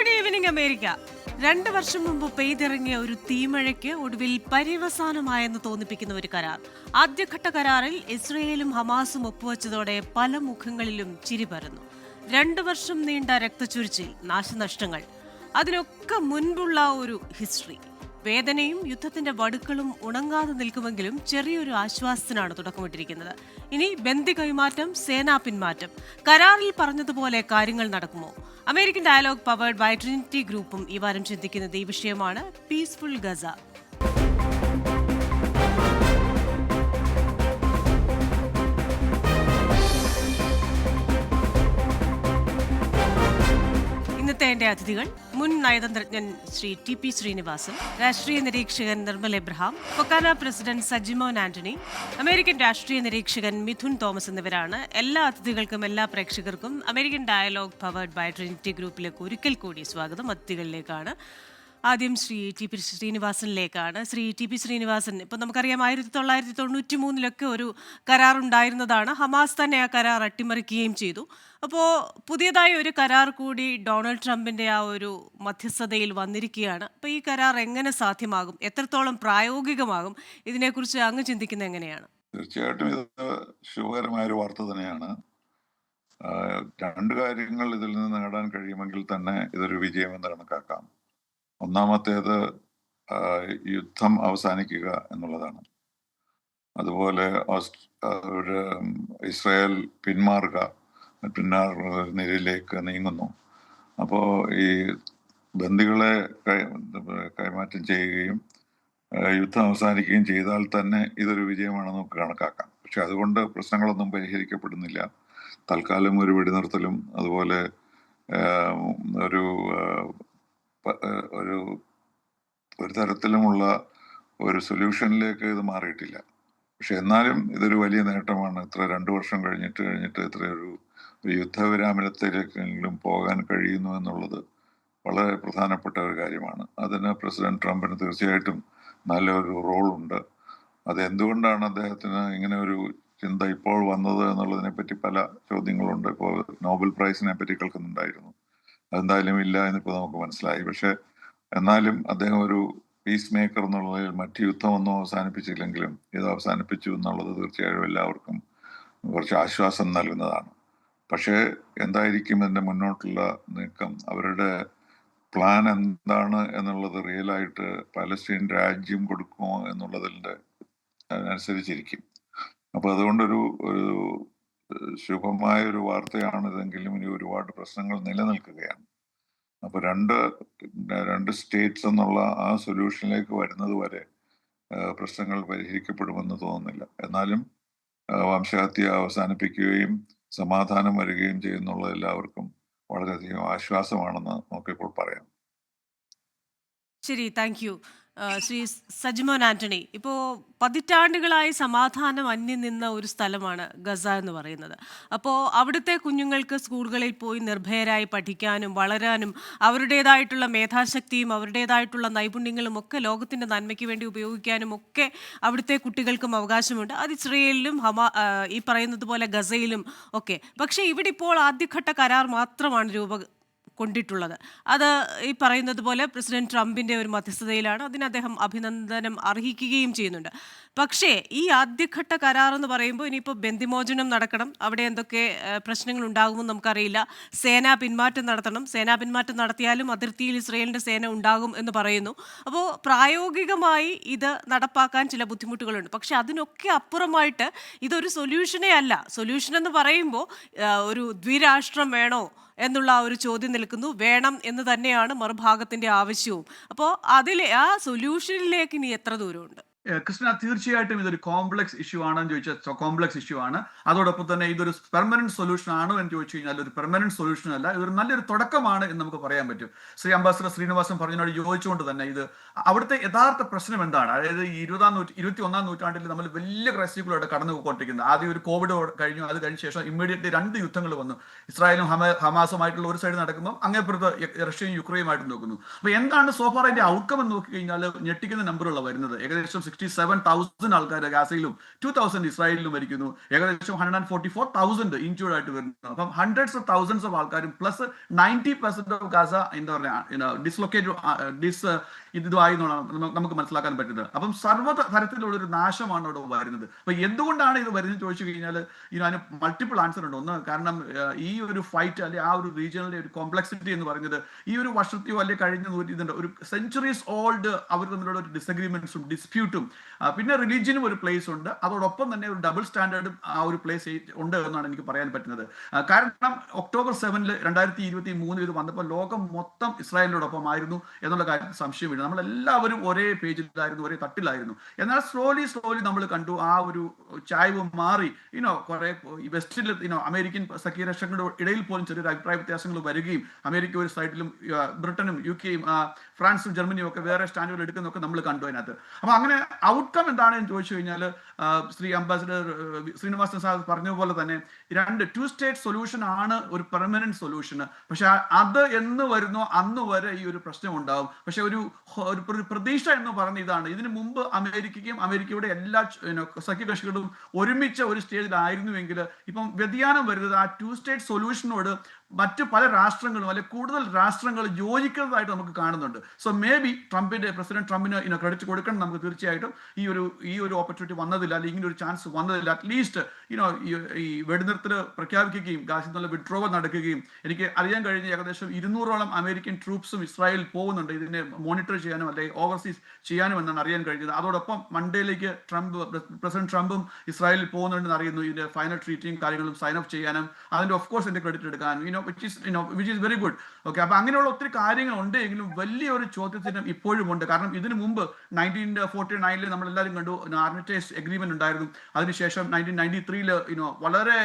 Good evening America. 2 വർഷം മുമ്പ് പെയ്തിറങ്ങിയ ഒരു തീമഴയ്ക്ക് ഒടുവിൽ പര്യവസാനമായെന്ന് തോന്നിപ്പിക്കുന്ന ഒരു കരാർ. ആദ്യഘട്ട കരാറിൽ ഇസ്രയേലും ഹമാസും ഒപ്പുവെച്ചതോടെ പല മുഖങ്ങളിലും ചിരി പരന്നു. 2 വർഷം നീണ്ട രക്തച്ചൊരിച്ചിൽ, നാശനഷ്ടങ്ങൾ, അതിനൊക്കെ മുൻപുള്ള ഒരു ഹിസ്റ്ററി. വേദനയും യുദ്ധത്തിന്റെ വടുക്കളും ഉണങ്ങാതെ നിൽക്കുമെങ്കിലും ചെറിയൊരു ആശ്വാസത്തിനാണ് തുടക്കമിട്ടിരിക്കുന്നത്. ഇനി ബന്ദി കൈമാറ്റം, സേനാ പിന്മാറ്റം. കരാറിൽ പറഞ്ഞതുപോലെ കാര്യങ്ങൾ നടക്കുമോ? American dialogue powered by Trinity ഗ്രൂപ്പും ഈ വാരം ചിന്തിക്കുന്നത് ഈ വിഷയമാണ്. Peaceful Gaza. ഇന്നത്തെ എന്റെ അതിഥികൾ: മുൻ നയതന്ത്രജ്ഞൻ ശ്രീ ടി പി ശ്രീനിവാസൻ, രാഷ്ട്രീയ നിരീക്ഷകൻ നിർമ്മൽ എബ്രഹാം, ഫൊക്കാന പ്രസിഡന്റ് സജിമോൻ ആന്റണി, അമേരിക്കൻ രാഷ്ട്രീയ നിരീക്ഷകൻ മിഥുൻ തോമസ് എന്നിവരാണ്. എല്ലാ അതിഥികൾക്കും എല്ലാ പ്രേക്ഷകർക്കും American dialogue powered by Trinity ഗ്രൂപ്പിലേക്ക് ഒരിക്കൽ കൂടി സ്വാഗതം. അതിഥികളിലേക്കാണ് ആദ്യം ശ്രീ ടി പി ശ്രീനിവാസനിലേക്കാണ്. ശ്രീ ടി പി ശ്രീനിവാസൻ, ഇപ്പം നമുക്കറിയാം 1993 ഒരു കരാറുണ്ടായിരുന്നതാണ്. ഹമാസ് തന്നെ ആ കരാർ അട്ടിമറിക്കുകയും ചെയ്തു. അപ്പോൾ പുതിയതായി ഒരു കരാർ കൂടി ഡൊണാൾഡ് ട്രംപിൻ്റെ ആ ഒരു മധ്യസ്ഥതയിൽ വന്നിരിക്കുകയാണ്. അപ്പോൾ ഈ കരാർ എങ്ങനെ സാധ്യമാകും, എത്രത്തോളം പ്രായോഗികമാകും, ഇതിനെക്കുറിച്ച് അങ്ങ് ചിന്തിക്കുന്നത് എങ്ങനെയാണ്? തീർച്ചയായിട്ടും ഇത് ശുഭകരമായ ഒരു വാർത്ത തന്നെയാണ്. രണ്ട് കാര്യങ്ങൾ ഇതിൽ നിന്ന് നേടാൻ കഴിയുമെങ്കിൽ തന്നെ ഇതൊരു വിജയമെന്ന് കണക്കാക്കാം. ഒന്നാമത്തേത് യുദ്ധം അവസാനിക്കുക എന്നുള്ളതാണ്. അതുപോലെ ഇസ്രായേൽ നിരയിലേക്ക് നീങ്ങുന്നു. അപ്പോൾ ഈ ബന്ദികളെ കൈമാറ്റം ചെയ്യുകയും യുദ്ധം അവസാനിക്കുകയും ചെയ്താൽ തന്നെ ഇതൊരു വിജയമാണെന്ന് നമുക്ക് കണക്കാക്കാം. പക്ഷെ അതുകൊണ്ട് പ്രശ്നങ്ങളൊന്നും പരിഹരിക്കപ്പെടുന്നില്ല. തൽക്കാലം ഒരു വെടിനിർത്തലും അതുപോലെ ഒരു തരത്തിലുമുള്ള ഒരു സൊല്യൂഷനിലേക്ക് ഇത് മാറിയിട്ടില്ല. പക്ഷെ എന്നാലും ഇതൊരു വലിയ നേട്ടമാണ്. ഇത്ര 2 വർഷം കഴിഞ്ഞിട്ട് ഇത്ര ഒരു യുദ്ധവിരാമനത്തിലേക്കെങ്കിലും പോകാൻ കഴിയുന്നു എന്നുള്ളത് വളരെ പ്രധാനപ്പെട്ട ഒരു കാര്യമാണ്. അതിന് പ്രസിഡന്റ് ട്രംപിന് തീർച്ചയായിട്ടും നല്ലൊരു റോളുണ്ട്. അത് എന്തുകൊണ്ടാണ് അദ്ദേഹത്തിന് ഇങ്ങനെ ഒരു ചിന്ത ഇപ്പോൾ വന്നത് എന്നുള്ളതിനെ പറ്റി പല ചോദ്യങ്ങളുണ്ട്. ഇപ്പോൾ നോബൽ പ്രൈസിനെ പറ്റി കേൾക്കുന്നുണ്ടായിരുന്നു. അതെന്തായാലും ഇല്ല എന്നിപ്പോൾ നമുക്ക് മനസ്സിലായി. പക്ഷെ എന്നാലും അദ്ദേഹം ഒരു പീസ് മേക്കർ എന്നുള്ളതിൽ മറ്റ് യുദ്ധമൊന്നും അവസാനിപ്പിച്ചില്ലെങ്കിലും ഇത് അവസാനിപ്പിച്ചു എന്നുള്ളത് തീർച്ചയായും എല്ലാവർക്കും കുറച്ച് ആശ്വാസം നൽകുന്നതാണ്. പക്ഷേ എന്തായിരിക്കും ഇതിൻ്റെ മുന്നോട്ടുള്ള നീക്കം, അവരുടെ പ്ലാൻ എന്താണ് എന്നുള്ളത് റിയലായിട്ട് പലസ്തീൻ രാജ്യം കൊടുക്കുമോ എന്നുള്ളതിൻ്റെ അനുസരിച്ചിരിക്കും. അപ്പോൾ അതുകൊണ്ടൊരു ശുഭമായ ഒരു വാർത്തയാണിതെങ്കിലും ഇനി ഒരുപാട് പ്രശ്നങ്ങൾ നിലനിൽക്കുകയാണ്. അപ്പോൾ രണ്ട് സ്റ്റേറ്റ്സ് എന്നുള്ള ആ സൊല്യൂഷനിലേക്ക് വരുന്നത് വരെ പ്രശ്നങ്ങൾ പരിഹരിക്കപ്പെടുമെന്ന് തോന്നുന്നില്ല. എന്നാലും വംശഹത്യ അവസാനിപ്പിക്കുകയും സമാധാനം വരികയും ചെയ്യുന്നുള്ള എല്ലാവർക്കും വളരെയധികം ആശ്വാസമാണെന്ന് നമുക്കിപ്പോൾ പറയാം. ശരി, താങ്ക് യു. ശ്രീ സജിമോൻ ആന്റണി, ഇപ്പോൾ പതിറ്റാണ്ടുകളായി സമാധാനം അന്യം നിന്ന ഒരു സ്ഥലമാണ് ഗസ എന്ന് പറയുന്നത്. അപ്പോൾ അവിടുത്തെ കുഞ്ഞുങ്ങൾക്ക് സ്കൂളുകളിൽ പോയി നിർഭയരായി പഠിക്കാനും വളരാനും അവരുടേതായിട്ടുള്ള മേധാശക്തിയും അവരുടേതായിട്ടുള്ള നൈപുണ്യങ്ങളും ഒക്കെ ലോകത്തിൻ്റെ നന്മയ്ക്ക് വേണ്ടി ഉപയോഗിക്കാനും ഒക്കെ അവിടുത്തെ കുട്ടികൾക്കും അവകാശമുണ്ട്. അത് ഇസ്രയേലിലും ഈ പറയുന്നത് പോലെ ഗസയിലും ഒക്കെ. പക്ഷേ ഇവിടെ ഇപ്പോൾ ആദ്യഘട്ട കരാർ മാത്രമാണ് കൊണ്ടിട്ടുള്ളത്. അത് ഈ പറയുന്നത് പോലെ പ്രസിഡന്റ് ട്രംപിൻ്റെ ഒരു മധ്യസ്ഥതയിലാണ്. അതിന് അദ്ദേഹം അഭിനന്ദനം അർഹിക്കുകയും ചെയ്യുന്നുണ്ട്. പക്ഷേ ഈ ആദ്യഘട്ട കരാർ എന്ന് പറയുമ്പോൾ ഇനിയിപ്പോൾ ബന്ദിമോചനം നടക്കണം, അവിടെ എന്തൊക്കെ പ്രശ്നങ്ങൾ ഉണ്ടാകുമെന്ന് നമുക്കറിയില്ല. സേനാ പിന്മാറ്റം നടത്തണം, സേനാ പിന്മാറ്റം നടത്തിയാലും അതിർത്തിയിൽ ഇസ്രയേലിൻ്റെ സേന ഉണ്ടാകും എന്ന് പറയുന്നു. അപ്പോൾ പ്രായോഗികമായി ഇത് നടപ്പാക്കാൻ ചില ബുദ്ധിമുട്ടുകളുണ്ട്. പക്ഷെ അതിനൊക്കെ അപ്പുറമായിട്ട് ഇതൊരു സൊല്യൂഷനേ അല്ല. സൊല്യൂഷൻ എന്ന് പറയുമ്പോൾ ഒരു ദ്വിരാഷ്ട്രം വേണോ എന്നുള്ള ഒരു ചോദ്യം നിൽക്കുന്നു. വേണം എന്ന് തന്നെയാണ് മറുഭാഗത്തിന്റെ ആവശ്യവും. അപ്പോൾ ആ സൊല്യൂഷനിലേക്ക് ഇനി എത്ര ദൂരമുണ്ട്? കൃഷ്ണ, തീർച്ചയായിട്ടും ഇതൊരു കോംപ്ലക്സ് ഇഷ്യൂ ആണെന്ന് ചോദിച്ചാൽ കോംപ്ലക്സ് ഇഷ്യൂ ആണ്. അതോടൊപ്പം തന്നെ ഇതൊരു പെർമനന്റ് സൊല്യൂഷൻ ആണോ എന്ന് ചോദിച്ചു കഴിഞ്ഞാൽ ഒരു പെർമനന്റ് സൊല്യൂഷൻ അല്ല, ഇതൊരു നല്ലൊരു തുടക്കമാണ് എന്ന് നമുക്ക് പറയാൻ പറ്റും. ശ്രീ അംബാസഡർ ശ്രീനിവാസൻ പറഞ്ഞതിനോട് യോജിച്ചുകൊണ്ട് തന്നെ ഇത് അവിടുത്തെ യഥാർത്ഥ പ്രശ്നം എന്താണ്, അതായത് ഈ 21ാം നൂറ്റാണ്ടിൽ നമ്മൾ വലിയ ക്രൈസിസിലൂടെ കടന്നു പോയിക്കൊണ്ടിരിക്കുന്നത്. ആദ്യം ഒരു കോവിഡ് കഴിഞ്ഞു, അത് കഴിഞ്ഞ ശേഷം ഇമ്മീഡിയറ്റ്ലി 2 യുദ്ധങ്ങൾ വന്നു. ഇസ്രായേലും ഹമാസുമായിട്ടുള്ള ഒരു സൈഡ് നടക്കുമ്പോൾ അങ്ങേപ്പുറത്ത് റഷ്യയും യുക്രൈനുമായിട്ട് നോക്കുന്നു. അപ്പോൾ എന്താണ് സോഫാർ അതിന്റെ ഔട്ട്കം എന്ന് നോക്കി കഴിഞ്ഞാൽ ഞെട്ടിക്കുന്ന നമ്പറുള്ള വരുന്നത്. ഏകദേശം 67,000 ആൾക്കാർ ഗാസയിലും 2,000 ഇസ്രായേലിലും മരിക്കുന്നു. ഏകദേശം 144,000 ഇഞ്ചുർഡ് ആയിട്ട് വരുന്നു. അപ്പം ഹൺഡ്രഡ്സ് ഓഫ് തൗസൻഡ്സ് ഓഫ് ആൾക്കാരും പ്ലസ് 90% ഓഫ് ഗാസ എന്താ പറയുക ഡിസ്ലൊക്കേറ്റ് ഇതുമായി നമുക്ക് മനസ്സിലാക്കാൻ പറ്റുന്നത്. അപ്പം സർവ്വ തരത്തിലുള്ള ഒരു നാശമാണ് അവിടെ വരുന്നത്. അപ്പൊ എന്തുകൊണ്ടാണ് ഇത് വരുന്നത് ചോദിച്ചു കഴിഞ്ഞാൽ അതിന് മൾട്ടിപ്പിൾ ആൻസർ ഉണ്ട്. ഒന്ന്, കാരണം ഈ ഒരു ഫൈറ്റ് അല്ലെ ആ ഒരു റീജിയനിലെ ഒരു കോംപ്ലക്സിറ്റി എന്ന് പറയുന്നത് ഈ ഒരു വർഷത്തെയോ അല്ലെ കഴിഞ്ഞ ഇതുണ്ട് ഒരു സെഞ്ചുറീസ് ഓൾഡ് അവർ തമ്മിലുള്ള ഒരു ഡിസഗ്രിമെന്റ്സും ഡിസ്പ്യൂട്ടും പിന്നെ റിലീജിയനും ഒരു പ്ലേസ് ഉണ്ട്. അതോടൊപ്പം തന്നെ ഒരു ഡബിൾ സ്റ്റാൻഡേർഡും ആ ഒരു പ്ലേസ് ഉണ്ട് എന്നാണ് എനിക്ക് പറയാൻ പറ്റുന്നത്. കാരണം October 7 2023 ഇത് വന്നപ്പോൾ ലോകം മൊത്തം ഇസ്രായേലിനോടൊപ്പം ആയിരുന്നു എന്നുള്ള കാര്യത്തിൽ സംശയമില്ല. നമ്മളെല്ലാവരും ഒരേ പേജിലായിരുന്നു, ഒരേ തട്ടിലായിരുന്നു. എന്നാൽ സ്ലോലി നമ്മൾ കണ്ടു ആ ഒരു ചായ്വ് മാറി കുറെ വെസ്റ്റിൽ അമേരിക്കൻ സഖ്യരാഷ്ട്രങ്ങളുടെ ഇടയിൽ പോലും ചെറിയൊരു അഭിപ്രായ വ്യത്യാസങ്ങൾ വരികയും അമേരിക്ക ഒരു സൈഡിലും ബ്രിട്ടനും UK-യും ഫ്രാൻസും ജർമ്മനിയും ഒക്കെ വേറെ സ്റ്റാൻഡുകൾ എടുക്കുന്നൊക്കെ നമ്മൾ കണ്ടു അതിനകത്ത്. അപ്പൊ അങ്ങനെ ഔട്ട്കം എന്താണെന്ന് ചോദിച്ചു കഴിഞ്ഞാൽ ശ്രീ അംബാസിഡർ ശ്രീനിവാസൻ സാർ പറഞ്ഞ പോലെ തന്നെ ടു സ്റ്റേറ്റ് സൊല്യൂഷൻ ആണ് ഒരു പെർമനന്റ് സൊല്യൂഷന്. പക്ഷെ അത് എന്ന് വരുന്നോ അന്ന് വരെ ഈ ഒരു പ്രശ്നം ഉണ്ടാവും. പക്ഷെ ഒരു പ്രതീക്ഷ എന്ന് പറഞ്ഞ ഇതാണ്, ഇതിനു മുമ്പ് അമേരിക്കയുടെ എല്ലാ സഖ്യകക്ഷികളും ഒരുമിച്ച ഒരു സ്റ്റേജിലായിരുന്നുവെങ്കിൽ ഇപ്പം വ്യതിയാനം വരുന്നത് ആ ടു സ്റ്റേറ്റ് സൊല്യൂഷനോട് മറ്റു പല രാഷ്ട്രങ്ങളും അല്ലെ കൂടുതൽ രാഷ്ട്രങ്ങൾ യോജിക്കുന്നതായിട്ട് നമുക്ക് കാണുന്നുണ്ട്. സോ മേ ബി പ്രസിഡന്റ് ട്രംപിന് ക്രെഡിറ്റ് കൊടുക്കണം നമുക്ക് തീർച്ചയായിട്ടും ഈ ഒരു ഓപ്പർച്യൂണിറ്റി വന്നതില്ല, അല്ലെങ്കിൽ ഇങ്ങനെ ഒരു ചാൻസ് വന്നതില്ല. അറ്റ്ലീസ്റ്റ് ഈ വെടിനിർത്തൽ പ്രഖ്യാപിക്കുകയും ഗാസയിൽ നിന്നുള്ള വിഡ്രോവൽ നടക്കുകയും എനിക്ക് അറിയാൻ കഴിഞ്ഞ ഏകദേശം 200ഓളം അമേരിക്കൻ ട്രൂപ്സും ഇസ്രായേലിൽ പോകുന്നുണ്ട് ഇതിനെ മോണിറ്റർ ചെയ്യാനും അല്ലെങ്കിൽ ഓവർസീസ് ചെയ്യാനും എന്നാണ് അറിയാൻ കഴിഞ്ഞത്. അതോടൊപ്പം മൺഡേയിലേക്ക് പ്രസിഡന്റ് ട്രംപും ഇസ്രായേലിൽ പോകുന്നുണ്ടെന്ന് അറിയുന്നു. ഇതിന്റെ ഫൈനൽ ട്രീറ്റിയും കാര്യങ്ങളും സൈൻ അപ്പ് ചെയ്യാനും അതിന്റെ ഓഫ് കോഴ്സ് എന്റെ ക്രെഡിറ്റ് എടുക്കാനും which is very good. Okay, അപ്പൊ അങ്ങനെയുള്ള ഒത്തിരി കാര്യങ്ങൾ ഉണ്ടെങ്കിലും വലിയൊരു ചോദ്യചിഹ്നം ഇപ്പോഴും ഉണ്ട്. കാരണം ഇതിനു മുമ്പ് 1949 നമ്മളെല്ലാവരും കണ്ടു ആർമിറ്റേജ് എഗ്രിമെന്റ് ഉണ്ടായിരുന്നു. അതിനുശേഷം 1993 വളരെ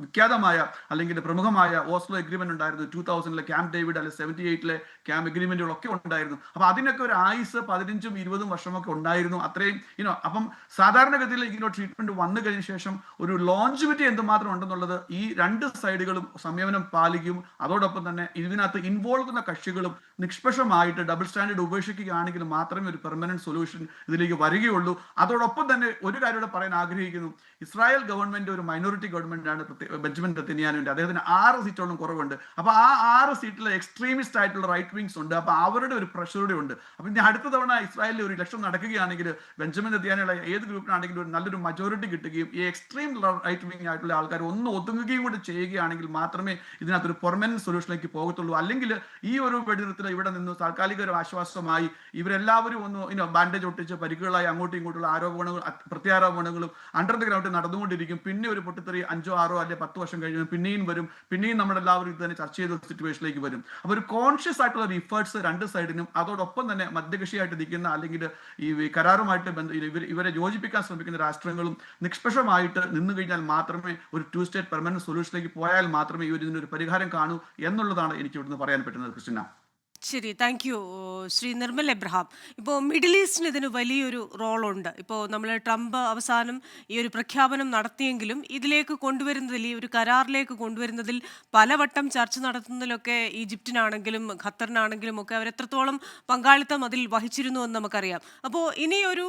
വിഖ്യാതമായ അല്ലെങ്കിൽ പ്രമുഖമായ ഓസ്ലോ എഗ്രിമെന്റ് ഉണ്ടായിരുന്നു. 2000 ക്യാമ്പ് ഡേവിഡ് അല്ലെങ്കിൽ 78 ക്യാമ്പ് എഗ്രിമെന്റുകളൊക്കെ ഉണ്ടായിരുന്നു. അപ്പൊ അതിനൊക്കെ ഒരു ആയുസ് 15ഉം 20ഉം വർഷമൊക്കെ ഉണ്ടായിരുന്നു. അത്രയും അപ്പം സാധാരണഗതിയിൽ ട്രീറ്റ്മെന്റ് വന്നു കഴിഞ്ഞ ശേഷം ഒരു ലോഞ്ചിവിറ്റി എന്തുമാത്രം ഉണ്ടെന്നുള്ളത് ഈ രണ്ട് സൈഡുകളും സംയമനം പാലിക്കും. അതോടൊപ്പം തന്നെ ഇതിനകത്ത് ഇൻവോൾവ് ചെയ്യുന്ന കക്ഷികളും നിഷ്പക്ഷമായിട്ട് ഡബിൾ സ്റ്റാൻഡേർഡ് ഉപേക്ഷിക്കുകയാണെങ്കിൽ മാത്രമേ ഒരു പെർമനന്റ് സൊല്യൂഷൻ ഇതിലേക്ക് വരികയുള്ളൂ. അതോടൊപ്പം തന്നെ ഒരു കാര്യം കൂടെ പറയാൻ ആഗ്രഹിക്കുന്നു. ഇസ്രായേൽ ഗവൺമെന്റ് ഒരു മൈനോറിറ്റി ഗവൺമെന്റ് ആണ്. ബെഞ്ചമിൻ നെതന്യാഹുവിന്റെ അദ്ദേഹത്തിന് 6 സീറ്റോളം കുറവുണ്ട്. അപ്പൊ ആ 6 സീറ്റിൽ എക്സ്ട്രീമിസ്റ്റ് ആയിട്ടുള്ള റൈറ്റ് വിങ്സ് ഉണ്ട്. അപ്പൊ അവരുടെ ഒരു പ്രഷറുടെ ഉണ്ട്. അപ്പൊ ഇനി അടുത്ത തവണ ഇസ്രായേലിൽ ഒരു ഇലക്ഷൻ നടക്കുകയാണെങ്കിൽ ബെഞ്ചമിൻ നെതന്യാഹുള്ള ഏത് ഗ്രൂപ്പിനാണെങ്കിലും ഒരു നല്ലൊരു മജോറിറ്റി കിട്ടുകയും ഈ എക്സ്ട്രീം റൈറ്റ് വിങ് ആയിട്ടുള്ള ആൾക്കാർ ഒന്ന് ഒതുങ്ങുകയും കൂടി ചെയ്യുകയാണെങ്കിൽ മാത്രമേ ഇതിനകത്തൊരു പെർമനന്റ് സൊല്യൂഷനിലേക്ക് പോകത്തുള്ളൂ. അല്ലെങ്കിൽ ഈ ഒരു വെടിനിർത്തൽ ഇവിടെ നിന്ന് താൽക്കാലിക ഒരു ആശ്വാസമായി ഇവരെല്ലാവരും ഒന്ന് ബാൻഡേജ് ഒട്ടിച്ച് പരിക്കുകളായി അങ്ങോട്ടും ഇങ്ങോട്ടുള്ള ആരോപണങ്ങളും പ്രത്യാരോപണങ്ങളും അണ്ടർ ദ ഗ്രൗണ്ടിൽ നടന്നുകൊണ്ടിരിക്കും. പിന്നെ ഒരു പൊട്ടിത്തെറി 5, 6 അല്ലെങ്കിൽ 10 വർഷം കഴിഞ്ഞ് പിന്നെയും വരും. പിന്നെയും നമ്മളെല്ലാവരും ഇത് തന്നെ ചർച്ച ചെയ്ത സിറ്റുവേഷനിലേക്ക് വരും. അപ്പൊ ഒരു കോൺഷ്യസ് ആയിട്ടുള്ള ഇഫേർട്സ് രണ്ട് സൈഡിനും, അതോടൊപ്പം തന്നെ മധ്യകക്ഷിയായിട്ട് നിൽക്കുന്ന അല്ലെങ്കിൽ ഈ കരാറുമായിട്ട് ഇവരെ യോജിപ്പിക്കാൻ ശ്രമിക്കുന്ന രാഷ്ട്രങ്ങളും നിഷ്പക്ഷമായിട്ട് നിന്നു കഴിഞ്ഞാൽ മാത്രമേ ഒരു ടു സ്റ്റേറ്റ് പെർമനന്റ് സൊല്യൂഷനിലേക്ക് പോയാൽ മാത്രമേ ഇതിനൊരു പരിഹാരം കാണൂ എന്നുള്ളതാണ് എനിക്ക് ഇവിടുന്ന് പറയാൻ പറ്റുന്നത്. ക്രിസ്റ്റിന. ശരി, thank you Shri Nirmal Abraham. ഇപ്പോൾ മിഡിൽ ഈസ്റ്റിന് ഇതിന് വലിയൊരു റോളുണ്ട്. ഇപ്പോൾ നമ്മൾ ട്രംപ് അവസാനം ഈ ഒരു പ്രഖ്യാപനം നടത്തിയെങ്കിലും ഇതിലേക്ക് കൊണ്ടുവരുന്നതിൽ, ഈ ഒരു കരാറിലേക്ക് കൊണ്ടുവരുന്നതിൽ പലവട്ടം ചർച്ച നടത്തുന്നതിലൊക്കെ ഈജിപ്തിനാണെങ്കിലും ഖത്തറിനാണെങ്കിലും ഒക്കെ അവരെത്രത്തോളം പങ്കാളിത്തം അതിൽ വഹിച്ചിരുന്നു എന്ന് നമുക്കറിയാം. അപ്പോൾ ഇനിയൊരു